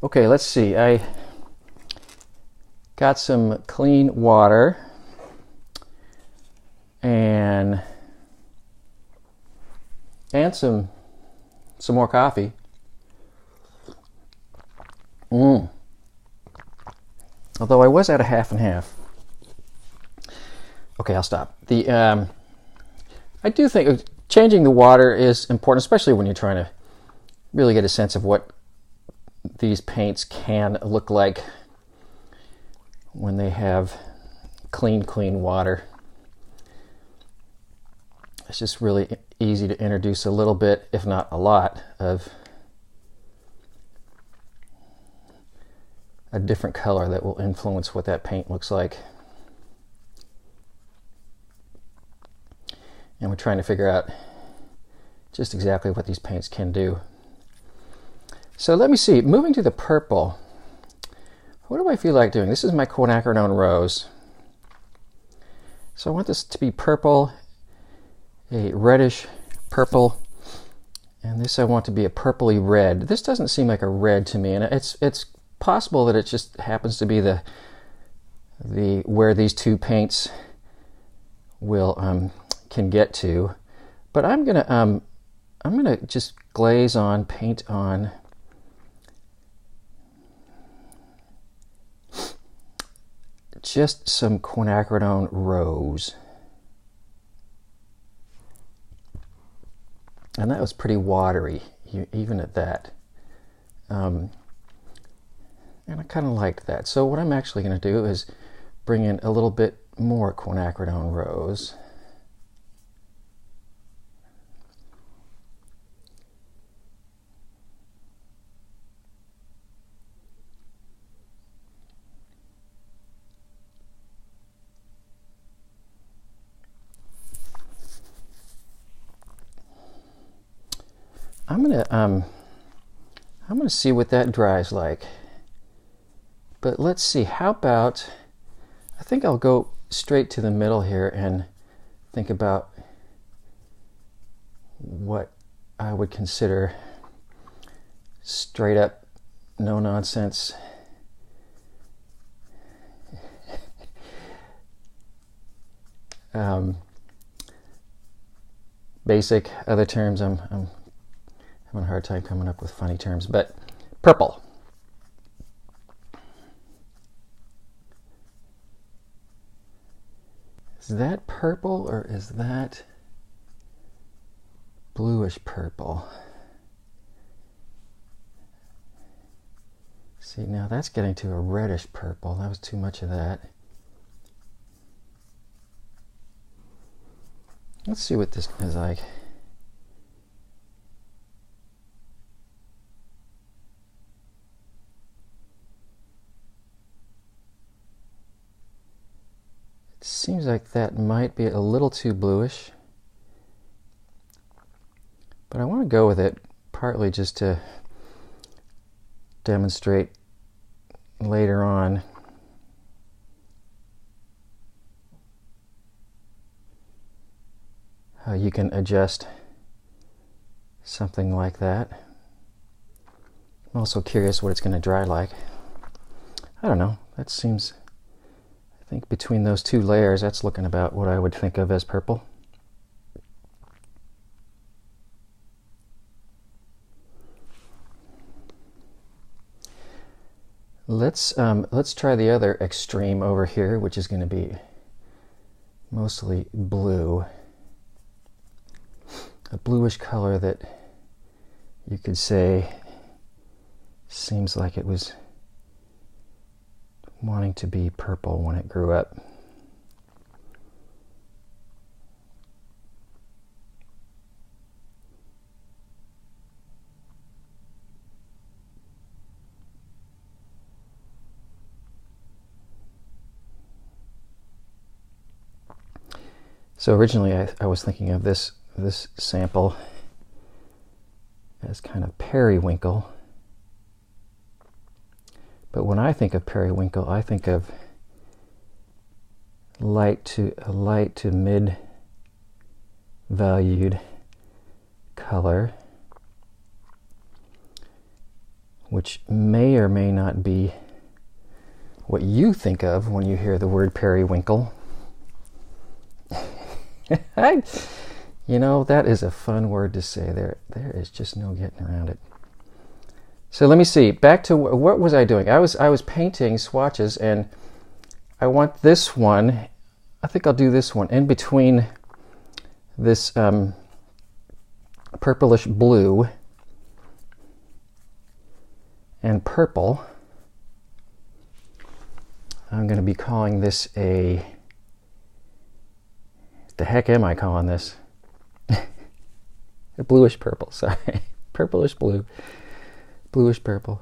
Okay, let's see. I got some clean water and some more coffee. Although I was at a half and half. Okay, I'll stop. I do think changing the water is important, especially when you're trying to really get a sense of what these paints can look like when they have clean water. It's just really easy to introduce a little bit, if not a lot, of a different color that will influence what that paint looks like. And we're trying to figure out just exactly what these paints can do. So let me see, moving to the purple, what do I feel like doing? This is my quinacridone rose. So I want this to be purple, a reddish purple, and this I want to be a purpley red. This doesn't seem like a red to me, and it's possible that it just happens to be the where these two paints will can get to. But I'm gonna just glaze on, paint on just some quinacridone rose. And that was pretty watery, even at that. And I kind of liked that. So what I'm actually going to do is bring in a little bit more quinacridone rose. I'm gonna see what that dries like. But let's see, how about, I think I'll go straight to the middle here and think about what I would consider straight up, no nonsense basic. Other terms, I'm having a hard time coming up with funny terms, but purple. Is that purple or is that bluish purple? See, now that's getting to a reddish purple. That was too much of that. Let's see what this is like. It seems like that might be a little too bluish, but I want to go with it partly just to demonstrate later on how you can adjust something like that. I'm also curious what it's going to dry like. I don't know, that seems, I think between those two layers, that's looking about what I would think of as purple. Let's try the other extreme over here, which is going to be mostly blue. A bluish color that you could say seems like it was wanting to be purple when it grew up. So originally I was thinking of this sample as kind of periwinkle. But when I think of periwinkle, I think of light to mid valued color which may or may not be what you think of when you hear the word periwinkle. You know, that is a fun word to say. There is just no getting around it. So let me see. Back to what was I doing? I was painting swatches, and I want this one. I think I'll do this one in between this purplish blue and purple. I'm going to be calling this a... the heck am I calling this? A bluish purple, sorry. Purplish blue. Bluish purple.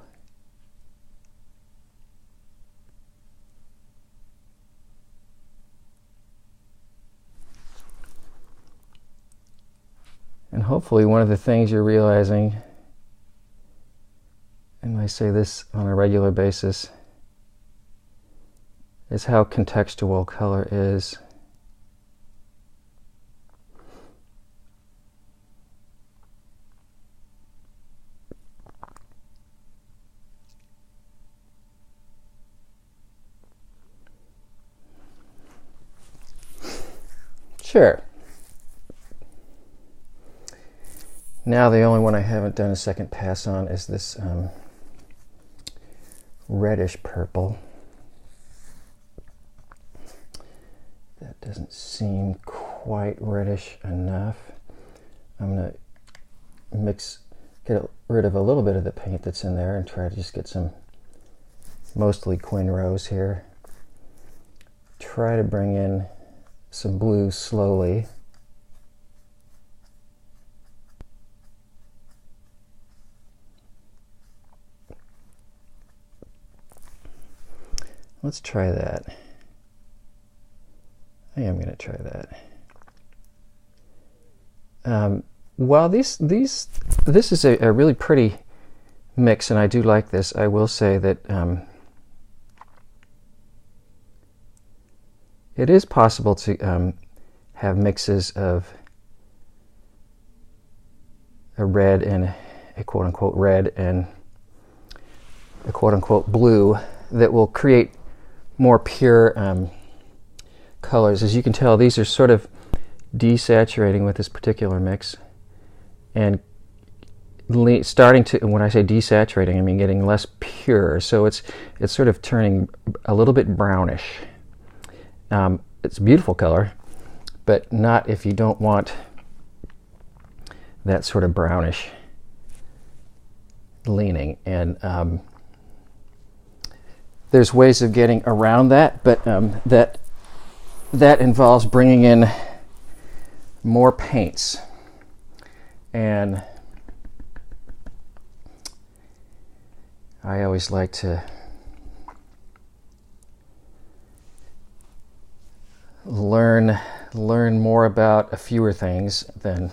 And hopefully one of the things you're realizing, and I say this on a regular basis, is how contextual color is. Sure. Now the only one I haven't done a second pass on is this reddish purple. That doesn't seem quite reddish enough. I'm going to get rid of a little bit of the paint that's in there and try to just get some mostly Quinn Rose here. Try to bring in some blue slowly. Let's try that. I am going to try that. While this is a really pretty mix, and I do like this, I will say that it is possible to have mixes of a red and a quote-unquote red and a quote-unquote blue that will create more pure colors. As you can tell, these are sort of desaturating with this particular mix and starting to, when I say desaturating, I mean getting less pure. So it's sort of turning a little bit brownish. It's a beautiful color, but not if you don't want that sort of brownish leaning. And there's ways of getting around that, but that involves bringing in more paints. And I always like to learn more about a fewer things than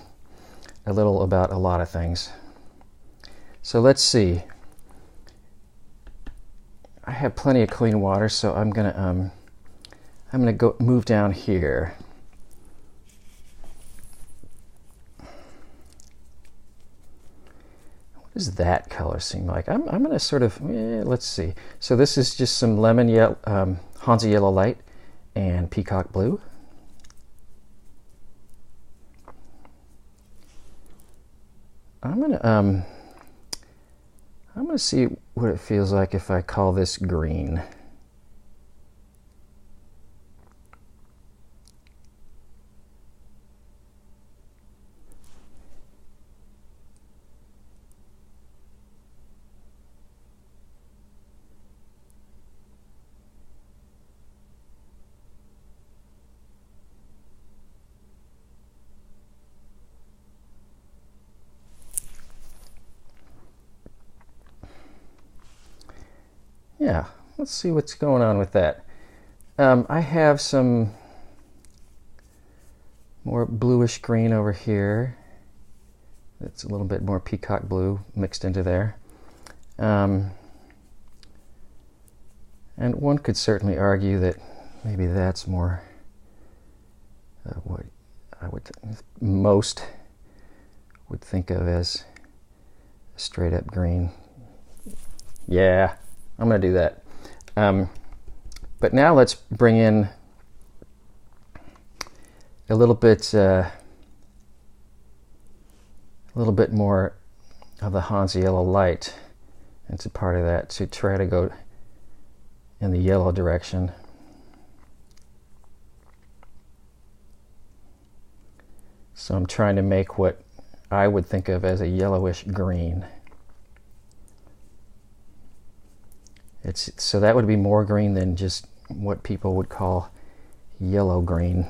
a little about a lot of things. So let's see. I have plenty of clean water, so I'm gonna go move down here. What does that color seem like? I'm gonna sort of let's see. So this is just some lemon yellow, Hansa yellow light, and peacock blue. I'm gonna see what it feels like if I call this green. Yeah, let's see what's going on with that. I have some more bluish green over here. It's a little bit more peacock blue mixed into there. And one could certainly argue that maybe that's more what I would most would think of as a straight up green. Yeah, I'm going to do that. But now let's bring in a little bit more of the Hans yellow light. It's a part of that to try to go in the yellow direction. So I'm trying to make what I would think of as a yellowish green. So that would be more green than just what people would call yellow green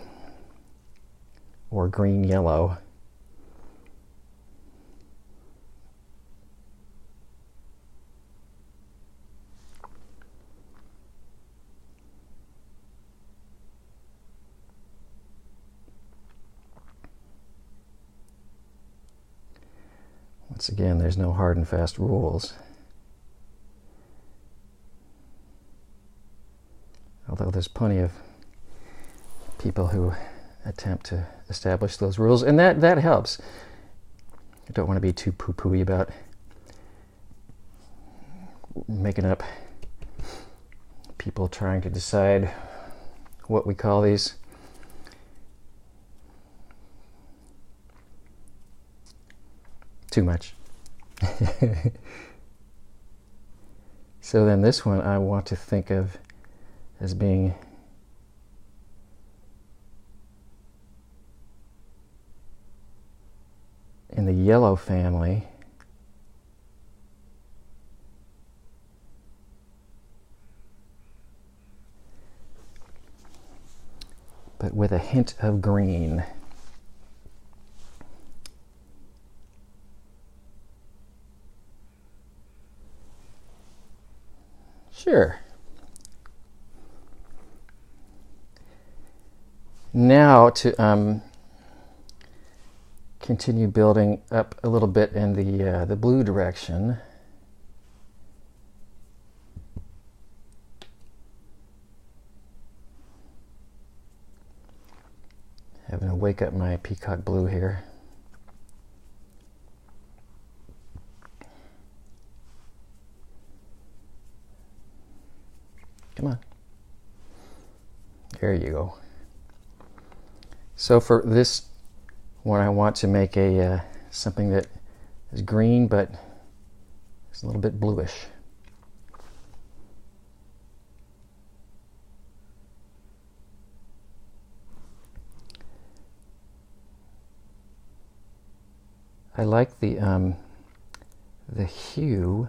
or green yellow. Once again, there's no hard and fast rules. Although there's plenty of people who attempt to establish those rules, and that helps. I don't want to be too poo-pooey about making up people trying to decide what we call these. Too much. So then this one I want to think of as being in the yellow family. But with a hint of green. Sure. Now to continue building up a little bit in the blue direction. Having to wake up my peacock blue here. Come on. There you go. So for this one, I want to make a something that is green, but it's a little bit bluish. I like the hue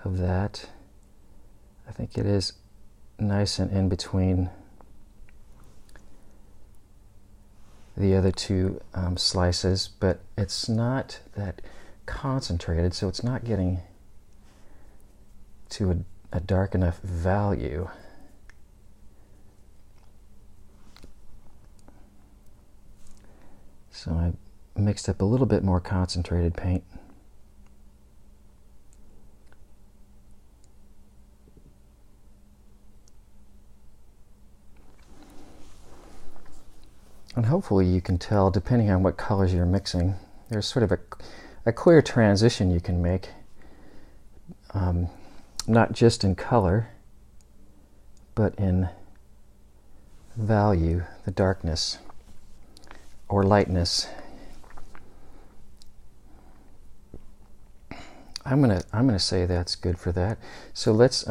of that. I think it is nice and in between the other two slices, but it's not that concentrated, so it's not getting to a dark enough value. So I mixed up a little bit more concentrated paint. And hopefully you can tell, depending on what colors you're mixing, there's sort of a clear transition you can make, not just in color, but in value, the darkness or lightness. I'm gonna say that's good for that. So let's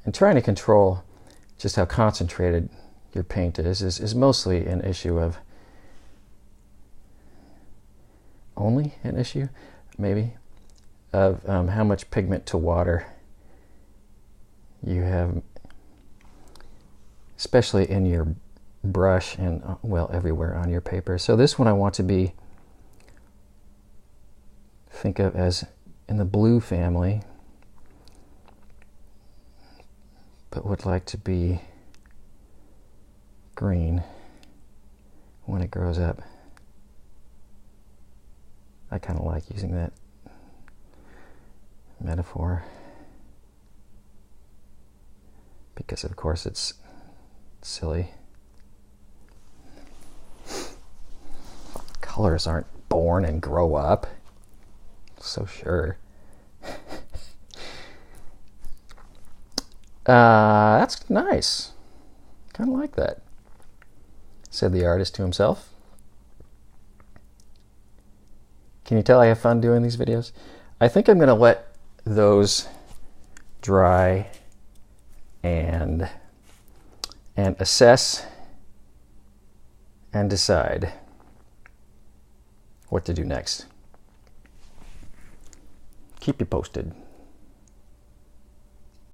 and trying to control just how concentrated your paint is mostly an issue of maybe of how much pigment to water you have, especially in your brush and well, everywhere on your paper. So this one I want to think of as in the blue family, but would like to be green when it grows up. I kind of like using that metaphor because, of course, it's silly. Colors aren't born and grow up. So sure. That's nice. Kind of like that, said the artist to himself. Can you tell I have fun doing these videos? I think I'm going to let those dry and assess and decide what to do next. Keep you posted.